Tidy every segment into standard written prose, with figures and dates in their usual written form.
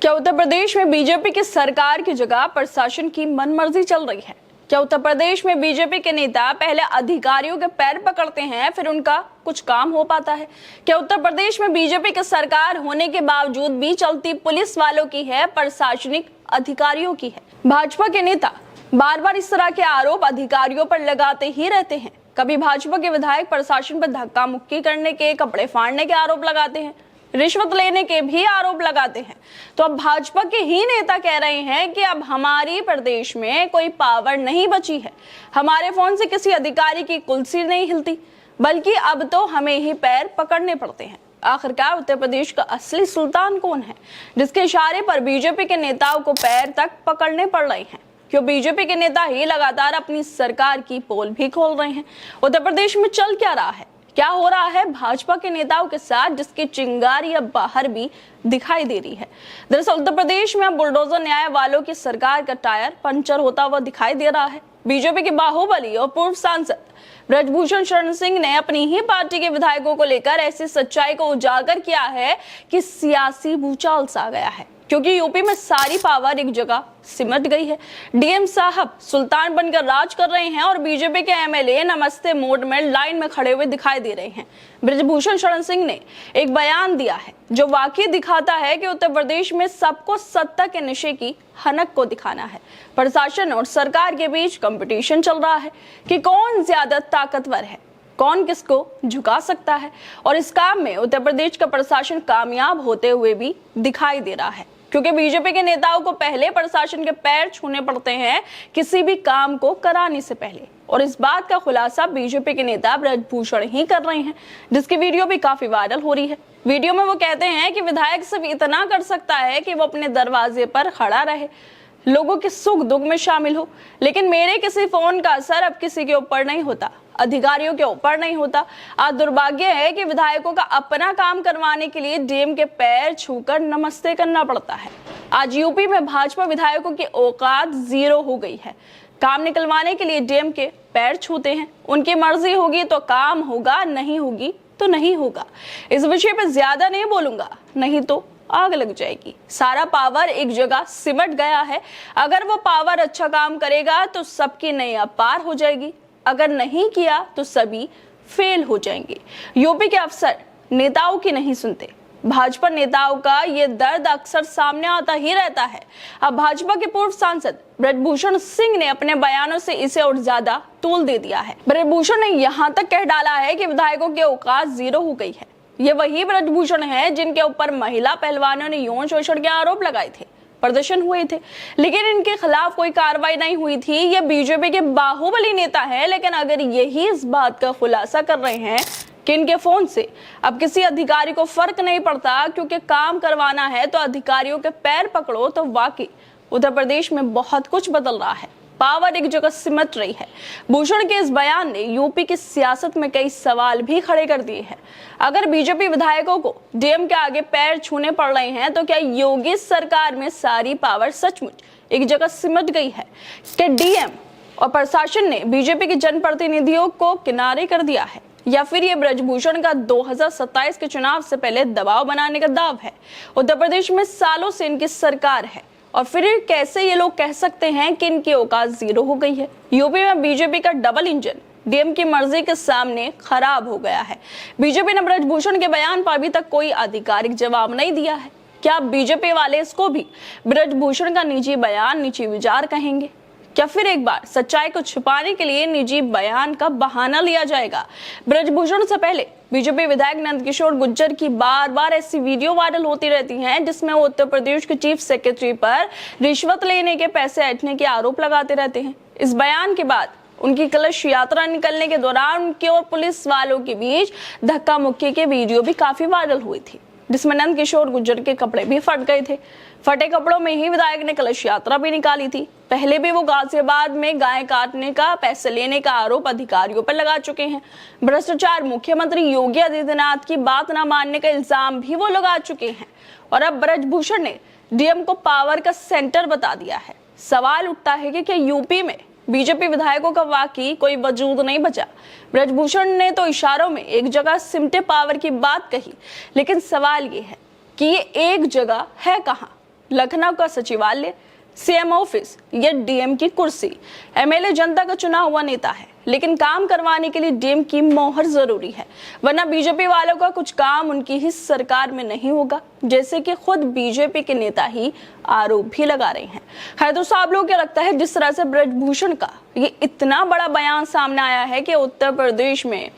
क्या उत्तर प्रदेश में बीजेपी की सरकार की जगह प्रशासन की मनमर्जी चल रही है? क्या उत्तर प्रदेश में बीजेपी के नेता पहले अधिकारियों के पैर पकड़ते हैं फिर उनका कुछ काम हो पाता है? क्या उत्तर प्रदेश में बीजेपी की सरकार होने के बावजूद भी चलती पुलिस वालों की है, प्रशासनिक अधिकारियों की है? भाजपा के नेता बार बार इस तरह के आरोप अधिकारियों पर लगाते ही रहते हैं। कभी भाजपा के विधायक प्रशासन पर धक्का मुक्की करने के, कपड़े फाड़ने के आरोप लगाते हैं, रिश्वत लेने के भी आरोप लगाते हैं। तो अब भाजपा के ही नेता कह रहे हैं कि अब हमारी प्रदेश में कोई पावर नहीं बची है, हमारे फोन से किसी अधिकारी की कुर्सी नहीं हिलती, बल्कि अब तो हमें ही पैर पकड़ने पड़ते हैं। आखिरकार उत्तर प्रदेश का असली सुल्तान कौन है, जिसके इशारे पर बीजेपी के नेताओं को पैर तक पकड़ने पड़ रहे हैं? क्यों बीजेपी के नेता ही लगातार अपनी सरकार की पोल भी खोल रहे हैं? उत्तर प्रदेश में चल क्या रहा है, क्या हो रहा है भाजपा के नेताओं के साथ, जिसकी चिंगारी अब बाहर भी दिखाई दे रही है? दरअसल उत्तर प्रदेश में अब बुलडोजर न्याय वालों की सरकार का टायर पंचर होता हुआ दिखाई दे रहा है। बीजेपी के बाहुबली और पूर्व सांसद ब्रजभूषण शरण सिंह ने अपनी ही पार्टी के विधायकों को लेकर ऐसी सच्चाई को उजागर किया है कि सियासी भूचाल सा गया है, क्योंकि यूपी में सारी पावर एक जगह सिमट गई है। डीएम साहब सुल्तान बनकर राज कर रहे हैं और बीजेपी के एमएलए नमस्ते मोड में लाइन में खड़े हुए दिखाई दे रहे हैं। ब्रजभूषण शरण सिंह ने एक बयान दिया है जो वाकई दिखाता है कि उत्तर प्रदेश में सबको सत्ता के नशे की हनक को दिखाना है। प्रशासन और सरकार के बीच कंपटीशन चल रहा है कि कौन ज्यादा ताकतवर है, कौन किसको झुका सकता है, और इस काम में उत्तर प्रदेश का प्रशासन कामयाब होते हुए भी दिखाई दे रहा है, क्योंकि बीजेपी के नेताओं को पहले प्रशासन के पैर छूने पड़ते हैं किसी भी काम को कराने से पहले। और इस बात का खुलासा बीजेपी के नेता ब्रजभूषण ही कर रहे हैं, जिसकी वीडियो भी काफी वायरल हो रही है। वीडियो में वो कहते हैं कि विधायक सिर्फ इतना कर सकता है कि वो अपने दरवाजे पर खड़ा रहे, लोगों के सुख दुख में शामिल हो, लेकिन मेरे किसी फोन का असर अब किसी के ऊपर नहीं होता, अधिकारियों के ऊपर नहीं होता। आज दुर्भाग्य है कि विधायकों का अपना काम करवाने के लिए डीएम के पैर छूकर नमस्ते करना पड़ता है। आज यूपी में भाजपा विधायकों की औकात जीरो हो गई है। काम निकलवाने के लिए डीएम के पैर छूते हैं, उनकी मर्जी होगी तो काम होगा, नहीं होगी तो नहीं होगा। इस विषय पर ज्यादा नहीं बोलूंगा, नहीं तो आग लग जाएगी। सारा पावर एक जगह सिमट गया है। अगर वो पावर अच्छा काम करेगा तो सबकी नैया पार हो जाएगी, अगर नहीं किया तो सभी फेल हो जाएंगे। यूपी के अफसर नेताओं की नहीं सुनते। भाजपा नेताओं का ये दर्द अक्सर सामने आता ही रहता है। अब भाजपा के पूर्व सांसद ब्रजभूषण सिंह ने अपने बयानों से इसे और ज्यादा तूल दे दिया है। ब्रजभूषण ने यहाँ तक कह डाला है कि विधायकों की औकात जीरो हो गई है। ये वही ब्रजभूषण है जिनके ऊपर महिला पहलवानों ने यौन शोषण के आरोप लगाए थे, प्रदर्शन हुए थे, लेकिन इनके खिलाफ कोई कार्रवाई नहीं हुई थी। ये बीजेपी के बाहुबली नेता है, लेकिन अगर यही इस बात का खुलासा कर रहे हैं कि इनके फोन से अब किसी अधिकारी को फर्क नहीं पड़ता, क्योंकि काम करवाना है तो अधिकारियों के पैर पकड़ो, तो वाकई उत्तर प्रदेश में बहुत कुछ बदल रहा है। पावर एक जगह सिमट रही है। भूषण के इस बयान ने यूपी की सियासत में कई सवाल भी खड़े कर दिए हैं। अगर बीजेपी विधायकों को डीएम के आगे पैर छूने पड़ रहे हैं, तो क्या योगी सरकार में सारी पावर सचमुच एक जगह सिमट गई है? क्या डीएम और प्रशासन ने बीजेपी के जनप्रतिनिधियों को किनारे कर दिया है, या फिर ये ब्रजभूषण का 2027 के चुनाव से पहले दबाव बनाने का दाव है? उत्तर प्रदेश में सालों से इनकी सरकार है, और फिर कैसे ये लोग कह सकते हैं कि इनकी औकात जीरो हो गई है? यूपी में बीजेपी का डबल इंजन डीएम की मर्जी के सामने खराब हो गया है। बीजेपी ने ब्रजभूषण के बयान पर अभी तक कोई आधिकारिक जवाब नहीं दिया है। क्या बीजेपी वाले इसको भी ब्रजभूषण का निजी बयान, निजी विचार कहेंगे? क्या फिर एक बार सच्चाई को छुपाने के लिए निजी बयान का बहाना लिया जाएगा? ब्रजभूषण से पहले बीजेपी विधायक नंदकिशोर गुर्जर की बार बार ऐसी वीडियो वायरल होती रहती हैं, जिसमें वो उत्तर प्रदेश के चीफ सेक्रेटरी पर रिश्वत लेने के, पैसे ऐंठने के आरोप लगाते रहते हैं। इस बयान के बाद उनकी कलश यात्रा निकलने के दौरान उनके और पुलिस वालों के बीच धक्का मुक्की के वीडियो भी काफी वायरल हुई थी, जिसमें नंदकिशोर गुर्जर के कपड़े भी फट गए थे। फटे कपड़ों में ही विधायक ने कलश यात्रा भी निकाली थी। पहले भी वो गाजियाबाद में गाय काटने का, पैसे लेने का आरोप अधिकारियों पर लगा चुके हैं। भ्रष्टाचार, मुख्यमंत्री योगी आदित्यनाथ की बात न मानने का इल्जाम भी वो लगा चुके हैं, और अब ब्रजभूषण ने डीएम को पावर का सेंटर बता दिया है। सवाल उठता है कि क्या यूपी में बीजेपी विधायकों का वाकई कोई वजूद नहीं बचा? ब्रजभूषण ने तो इशारों में एक जगह सिमटे पावर की बात कही, लेकिन सवाल ये है कि ये एक जगह है कहाँ? लखनऊ का सचिवालय, सीएम ऑफिस या डीएम की कुर्सी। एमएलए जनता का चुना हुआ नेता है, लेकिन काम करवाने के लिए डीएम की मोहर जरूरी है, वरना बीजेपी वालों का कुछ काम उनकी ही सरकार में नहीं होगा, जैसे कि खुद बीजेपी के नेता ही आरोप भी लगा रहे हैं। है तो सब लोगों को लगता है जिस तरह से ब्रजभूषण का ये इतना बड़ा बयान सामने आया है कि उत्तर प्रदेश में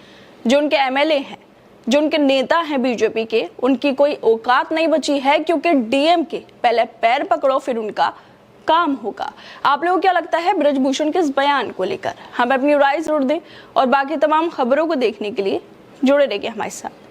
जो उनके एमएलए हैं, जो उनके नेता हैं बीजेपी के, उनकी कोई औकात नहीं बची है, क्योंकि डीएम के पहले पैर पकड़ो फिर उनका काम होगा। आप लोगों को क्या लगता है ब्रजभूषण के इस बयान को लेकर? हमें अपनी राय जरूर दें और बाकी तमाम खबरों को देखने के लिए जुड़े रहिए हमारे साथ।